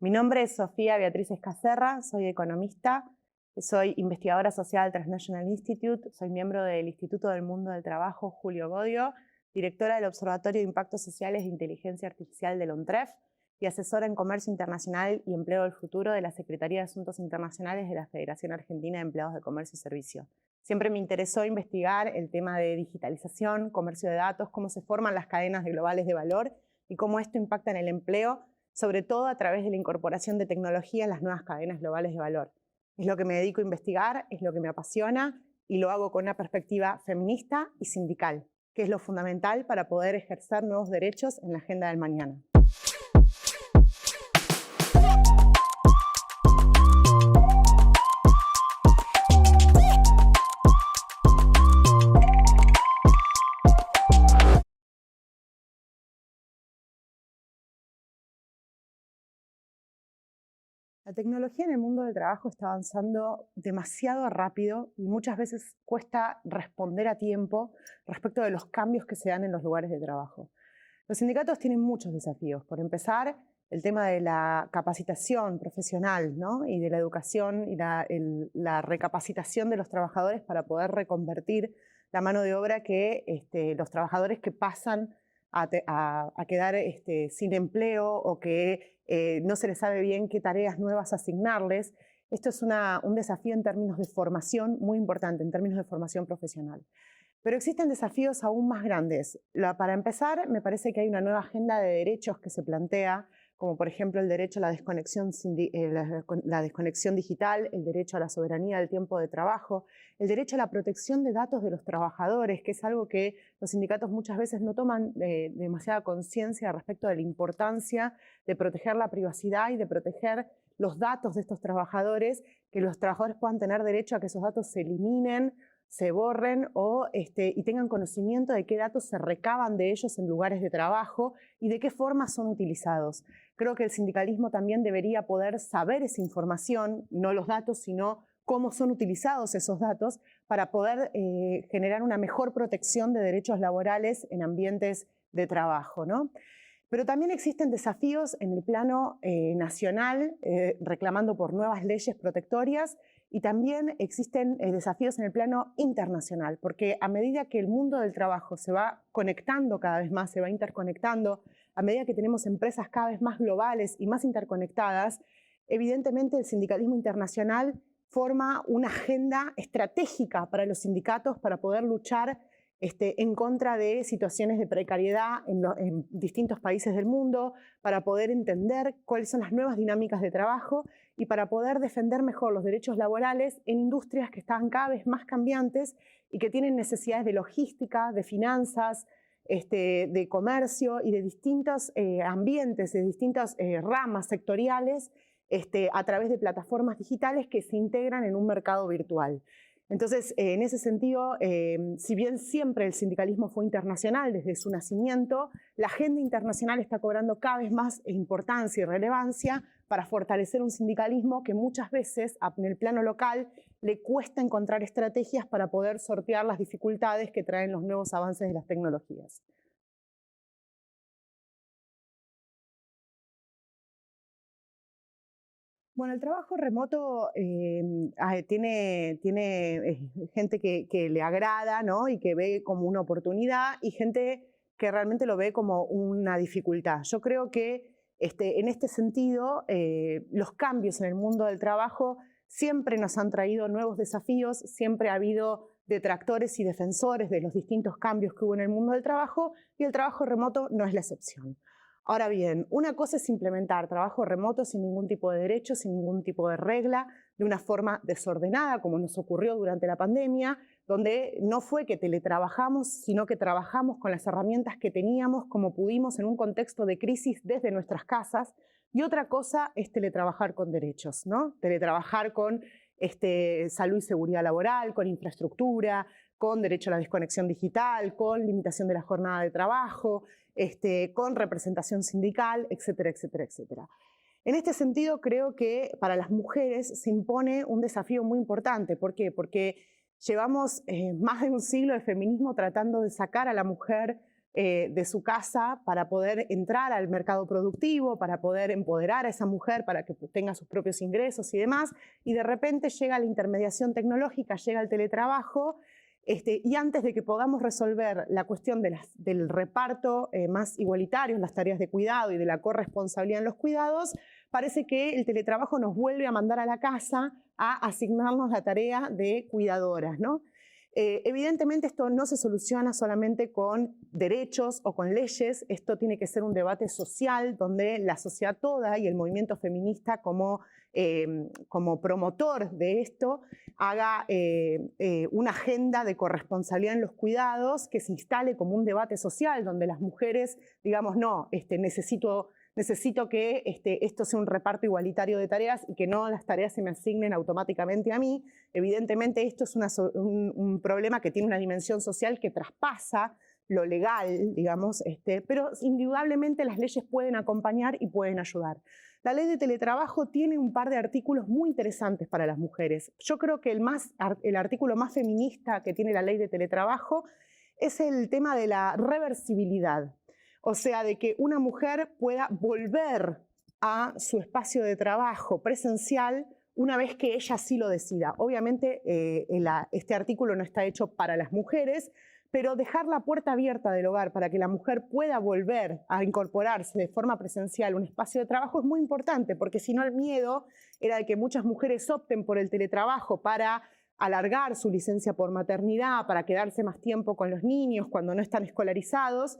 Mi nombre es Sofía Beatriz Escacerra, soy economista, soy investigadora social del Transnational Institute, soy miembro del Instituto del Mundo del Trabajo Julio Godio, directora del Observatorio de Impactos Sociales de Inteligencia Artificial del ONTREF y asesora en Comercio Internacional y Empleo del Futuro de la Secretaría de Asuntos Internacionales de la Federación Argentina de Empleados de Comercio y Servicio. Siempre me interesó investigar el tema de digitalización, comercio de datos, cómo se forman las cadenas globales de valor y cómo esto impacta en el empleo, sobre todo a través de la incorporación de tecnología en las nuevas cadenas globales de valor. Es lo que me dedico a investigar, es lo que me apasiona y lo hago con una perspectiva feminista y sindical, que es lo fundamental para poder ejercer nuevos derechos en la agenda del mañana. La tecnología en el mundo del trabajo está avanzando demasiado rápido y muchas veces cuesta responder a tiempo respecto de los cambios que se dan en los lugares de trabajo. Los sindicatos tienen muchos desafíos. Por empezar, el tema de la capacitación profesional, ¿no? Y de la educación y la recapacitación de los trabajadores para poder reconvertir la mano de obra que los trabajadores que pasan a quedar sin empleo o que no se les sabe bien qué tareas nuevas asignarles. Esto es un desafío en términos de formación muy importante, en términos de formación profesional. Pero existen desafíos aún más grandes. Para empezar, me parece que hay una nueva agenda de derechos que se plantea, como por ejemplo el derecho a la desconexión digital, el derecho a la soberanía del tiempo de trabajo, el derecho a la protección de datos de los trabajadores, que es algo que los sindicatos muchas veces no toman demasiada conciencia respecto de la importancia de proteger la privacidad y de proteger los datos de estos trabajadores, que los trabajadores puedan tener derecho a que esos datos se eliminen, se borren y tengan conocimiento de qué datos se recaban de ellos en lugares de trabajo y de qué forma son utilizados. Creo que el sindicalismo también debería poder saber esa información, no los datos, sino cómo son utilizados esos datos para poder generar una mejor protección de derechos laborales en ambientes de trabajo, ¿no? Pero también existen desafíos en el plano nacional, reclamando por nuevas leyes protectorias, y también existen desafíos en el plano internacional, porque a medida que el mundo del trabajo se va conectando cada vez más, se va interconectando, a medida que tenemos empresas cada vez más globales y más interconectadas, evidentemente el sindicalismo internacional forma una agenda estratégica para los sindicatos para poder luchar en contra de situaciones de precariedad en distintos países del mundo, para poder entender cuáles son las nuevas dinámicas de trabajo y para poder defender mejor los derechos laborales en industrias que están cada vez más cambiantes y que tienen necesidades de logística, de finanzas, de comercio y de distintos ambientes, de distintas ramas sectoriales a través de plataformas digitales que se integran en un mercado virtual. Entonces, en ese sentido, si bien siempre el sindicalismo fue internacional desde su nacimiento, la agenda internacional está cobrando cada vez más importancia y relevancia para fortalecer un sindicalismo que muchas veces, en el plano local, le cuesta encontrar estrategias para poder sortear las dificultades que traen los nuevos avances de las tecnologías. Bueno, el trabajo remoto tiene gente que le agrada, ¿no? Y que ve como una oportunidad y gente que realmente lo ve como una dificultad. Yo creo que en este sentido los cambios en el mundo del trabajo siempre nos han traído nuevos desafíos, siempre ha habido detractores y defensores de los distintos cambios que hubo en el mundo del trabajo y el trabajo remoto no es la excepción. Ahora bien, una cosa es implementar trabajo remoto sin ningún tipo de derecho, sin ningún tipo de regla, de una forma desordenada, como nos ocurrió durante la pandemia, donde no fue que teletrabajamos, sino que trabajamos con las herramientas que teníamos, como pudimos, en un contexto de crisis desde nuestras casas. Y otra cosa es teletrabajar con derechos, ¿no? Teletrabajar con salud y seguridad laboral, con infraestructura, con derecho a la desconexión digital, con limitación de la jornada de trabajo, con representación sindical, etcétera, etcétera, etcétera. En este sentido, creo que para las mujeres se impone un desafío muy importante. ¿Por qué? Porque llevamos más de un siglo de feminismo tratando de sacar a la mujer de su casa para poder entrar al mercado productivo, para poder empoderar a esa mujer para que tenga sus propios ingresos y demás, y de repente llega la intermediación tecnológica, llega el teletrabajo, y antes de que podamos resolver la cuestión del reparto más igualitario en las tareas de cuidado y de la corresponsabilidad en los cuidados, parece que el teletrabajo nos vuelve a mandar a la casa a asignarnos la tarea de cuidadoras, ¿no? Evidentemente esto no se soluciona solamente con derechos o con leyes, esto tiene que ser un debate social donde la sociedad toda y el movimiento feminista como promotor de esto haga una agenda de corresponsabilidad en los cuidados que se instale como un debate social donde las mujeres digamos no, necesito que esto sea un reparto igualitario de tareas y que no las tareas se me asignen automáticamente a mí. Evidentemente esto es un problema que tiene una dimensión social que traspasa lo legal, digamos, pero indudablemente las leyes pueden acompañar y pueden ayudar. La ley de teletrabajo tiene un par de artículos muy interesantes para las mujeres. Yo creo que el artículo más feminista que tiene la ley de teletrabajo es el tema de la reversibilidad. O sea, de que una mujer pueda volver a su espacio de trabajo presencial una vez que ella así lo decida. Obviamente este artículo no está hecho para las mujeres, pero dejar la puerta abierta del hogar para que la mujer pueda volver a incorporarse de forma presencial a un espacio de trabajo es muy importante, porque si no el miedo era de que muchas mujeres opten por el teletrabajo para alargar su licencia por maternidad, para quedarse más tiempo con los niños cuando no están escolarizados,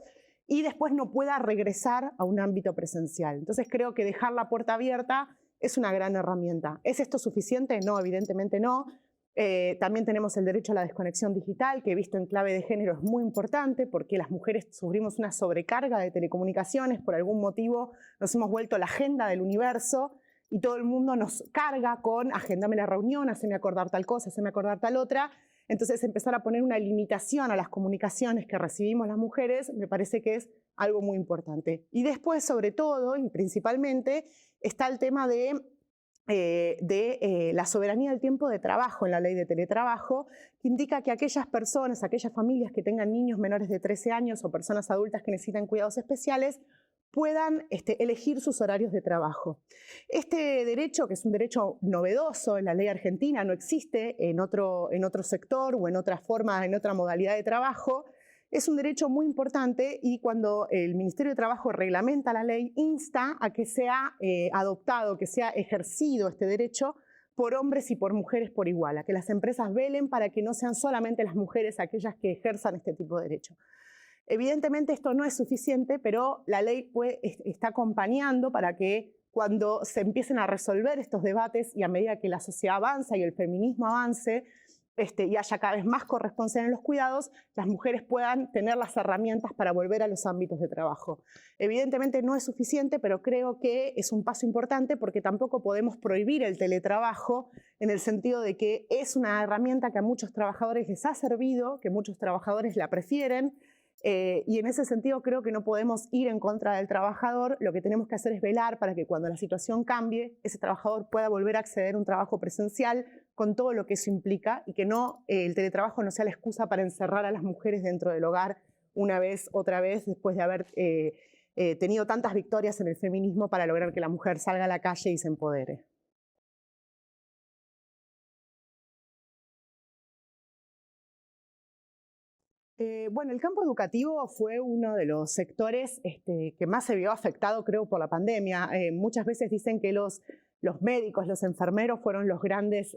y después no pueda regresar a un ámbito presencial. Entonces creo que dejar la puerta abierta es una gran herramienta. ¿Es esto suficiente? No, evidentemente no. También tenemos el derecho a la desconexión digital, que visto en clave de género es muy importante porque las mujeres sufrimos una sobrecarga de telecomunicaciones, por algún motivo nos hemos vuelto la agenda del universo y todo el mundo nos carga con agendame la reunión, haceme acordar tal cosa, haceme acordar tal otra. Entonces empezar a poner una limitación a las comunicaciones que recibimos las mujeres me parece que es algo muy importante. Y después, sobre todo y principalmente, está el tema de la soberanía del tiempo de trabajo en la ley de teletrabajo, que indica que aquellas personas, aquellas familias que tengan niños menores de 13 años o personas adultas que necesitan cuidados especiales, puedan elegir sus horarios de trabajo. Este derecho, que es un derecho novedoso en la ley argentina, no existe en otro sector o en otra forma, en otra modalidad de trabajo, es un derecho muy importante y cuando el Ministerio de Trabajo reglamenta la ley, insta a que sea adoptado, que sea ejercido este derecho por hombres y por mujeres por igual, a que las empresas velen para que no sean solamente las mujeres aquellas que ejerzan este tipo de derecho. Evidentemente esto no es suficiente, pero la ley está acompañando para que cuando se empiecen a resolver estos debates y a medida que la sociedad avanza y el feminismo avance y haya cada vez más corresponsabilidad en los cuidados, las mujeres puedan tener las herramientas para volver a los ámbitos de trabajo. Evidentemente no es suficiente, pero creo que es un paso importante porque tampoco podemos prohibir el teletrabajo en el sentido de que es una herramienta que a muchos trabajadores les ha servido, que muchos trabajadores la prefieren, y en ese sentido creo que no podemos ir en contra del trabajador. Lo que tenemos que hacer es velar para que cuando la situación cambie, ese trabajador pueda volver a acceder a un trabajo presencial con todo lo que eso implica y que el teletrabajo no sea la excusa para encerrar a las mujeres dentro del hogar una vez, otra vez, después de haber tenido tantas victorias en el feminismo para lograr que la mujer salga a la calle y se empodere. Bueno, el campo educativo fue uno de los sectores que más se vio afectado, creo, por la pandemia. Muchas veces dicen que los médicos, los enfermeros fueron los grandes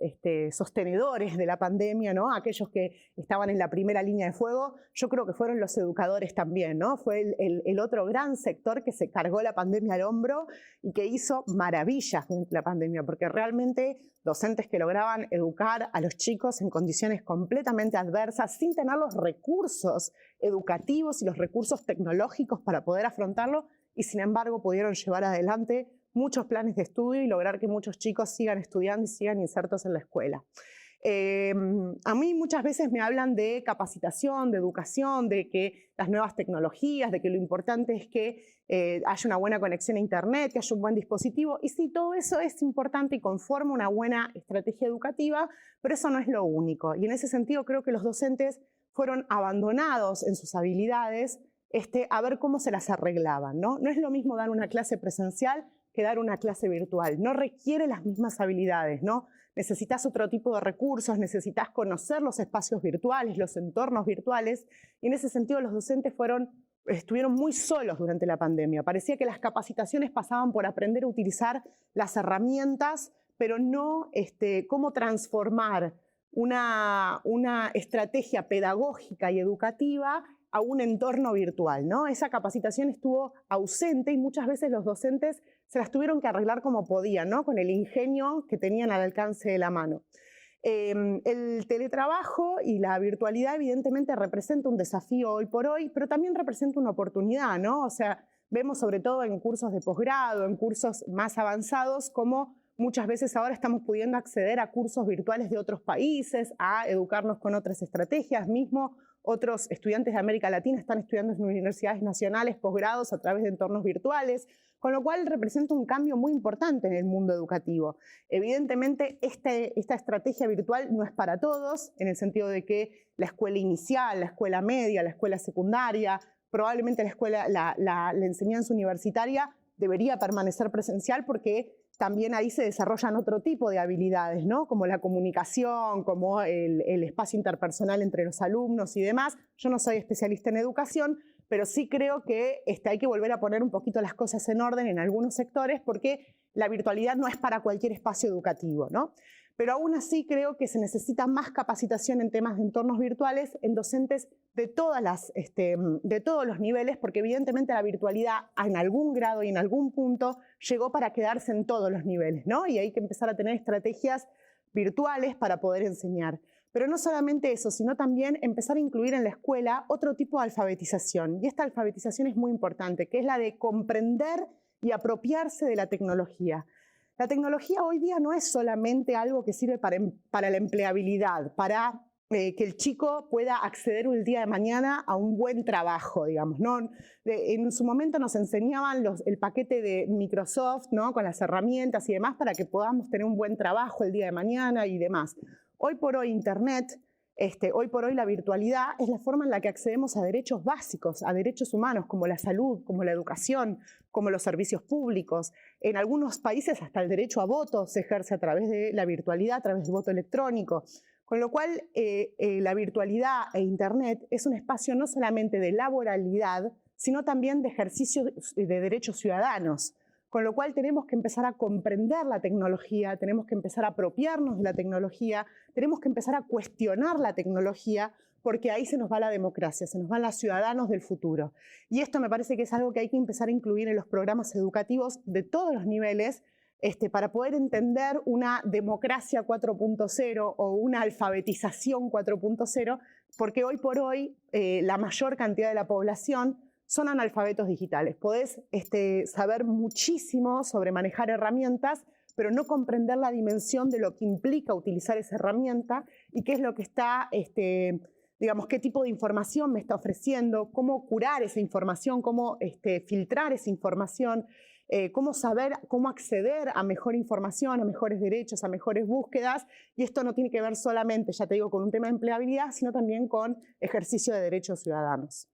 sostenedores de la pandemia, ¿no? Aquellos que estaban en la primera línea de fuego. Yo creo que fueron los educadores también, ¿no? Fue el otro gran sector que se cargó la pandemia al hombro y que hizo maravillas durante la pandemia, porque realmente docentes que lograban educar a los chicos en condiciones completamente adversas, sin tener los recursos educativos y los recursos tecnológicos para poder afrontarlo, y sin embargo pudieron llevar adelante muchos planes de estudio y lograr que muchos chicos sigan estudiando y sigan insertos en la escuela. A mí muchas veces me hablan de capacitación, de educación, de que las nuevas tecnologías, de que lo importante es que haya una buena conexión a internet, que haya un buen dispositivo, y sí, todo eso es importante y conforma una buena estrategia educativa, pero eso no es lo único. Y en ese sentido creo que los docentes fueron abandonados en sus habilidades a ver cómo se las arreglaban, ¿no? No es lo mismo dar una clase presencial que dar una clase virtual. No requiere las mismas habilidades, ¿no? Necesitas otro tipo de recursos, necesitas conocer los espacios virtuales, los entornos virtuales, y en ese sentido los docentes estuvieron muy solos durante la pandemia. Parecía que las capacitaciones pasaban por aprender a utilizar las herramientas, pero no cómo transformar una estrategia pedagógica y educativa a un entorno virtual, ¿no? Esa capacitación estuvo ausente y muchas veces los docentes se las tuvieron que arreglar como podían, ¿no? Con el ingenio que tenían al alcance de la mano. El teletrabajo y la virtualidad evidentemente representa un desafío hoy por hoy, pero también representa una oportunidad, ¿no? O sea, vemos sobre todo en cursos de posgrado, en cursos más avanzados, cómo muchas veces ahora estamos pudiendo acceder a cursos virtuales de otros países, a educarnos con otras estrategias. Mismo otros estudiantes de América Latina están estudiando en universidades nacionales posgrados a través de entornos virtuales, con lo cual representa un cambio muy importante en el mundo educativo. Evidentemente, esta estrategia virtual no es para todos, en el sentido de que la escuela inicial, la escuela media, la escuela secundaria, probablemente la enseñanza universitaria debería permanecer presencial porque también ahí se desarrollan otro tipo de habilidades, ¿no? Como la comunicación, como el espacio interpersonal entre los alumnos y demás. Yo no soy especialista en educación, pero sí creo que hay que volver a poner un poquito las cosas en orden en algunos sectores porque la virtualidad no es para cualquier espacio educativo, ¿no? Pero aún así creo que se necesita más capacitación en temas de entornos virtuales en docentes de todos los niveles, porque evidentemente la virtualidad en algún grado y en algún punto llegó para quedarse en todos los niveles, ¿no? Y hay que empezar a tener estrategias virtuales para poder enseñar. Pero no solamente eso, sino también empezar a incluir en la escuela otro tipo de alfabetización. Y esta alfabetización es muy importante, que es la de comprender y apropiarse de la tecnología. La tecnología hoy día no es solamente algo que sirve para la empleabilidad, para que el chico pueda acceder el día de mañana a un buen trabajo, digamos, ¿no? En su momento nos enseñaban el paquete de Microsoft, ¿no? Con las herramientas y demás para que podamos tener un buen trabajo el día de mañana y demás. Hoy por hoy Internet, hoy por hoy la virtualidad es la forma en la que accedemos a derechos básicos, a derechos humanos como la salud, como la educación, como los servicios públicos. En algunos países hasta el derecho a voto se ejerce a través de la virtualidad, a través del voto electrónico. Con lo cual, la virtualidad e Internet es un espacio no solamente de laboralidad, sino también de ejercicio de derechos ciudadanos. Con lo cual tenemos que empezar a comprender la tecnología, tenemos que empezar a apropiarnos de la tecnología, tenemos que empezar a cuestionar la tecnología, porque ahí se nos va la democracia, se nos van los ciudadanos del futuro. Y esto me parece que es algo que hay que empezar a incluir en los programas educativos de todos los niveles, para poder entender una democracia 4.0 o una alfabetización 4.0, porque hoy por hoy la mayor cantidad de la población son analfabetos digitales. Podés saber muchísimo sobre manejar herramientas, pero no comprender la dimensión de lo que implica utilizar esa herramienta y qué es lo que está, digamos, qué tipo de información me está ofreciendo, cómo curar esa información, cómo filtrar esa información, cómo saber, cómo acceder a mejor información, a mejores derechos, a mejores búsquedas. Y esto no tiene que ver solamente, ya te digo, con un tema de empleabilidad, sino también con ejercicio de derechos ciudadanos.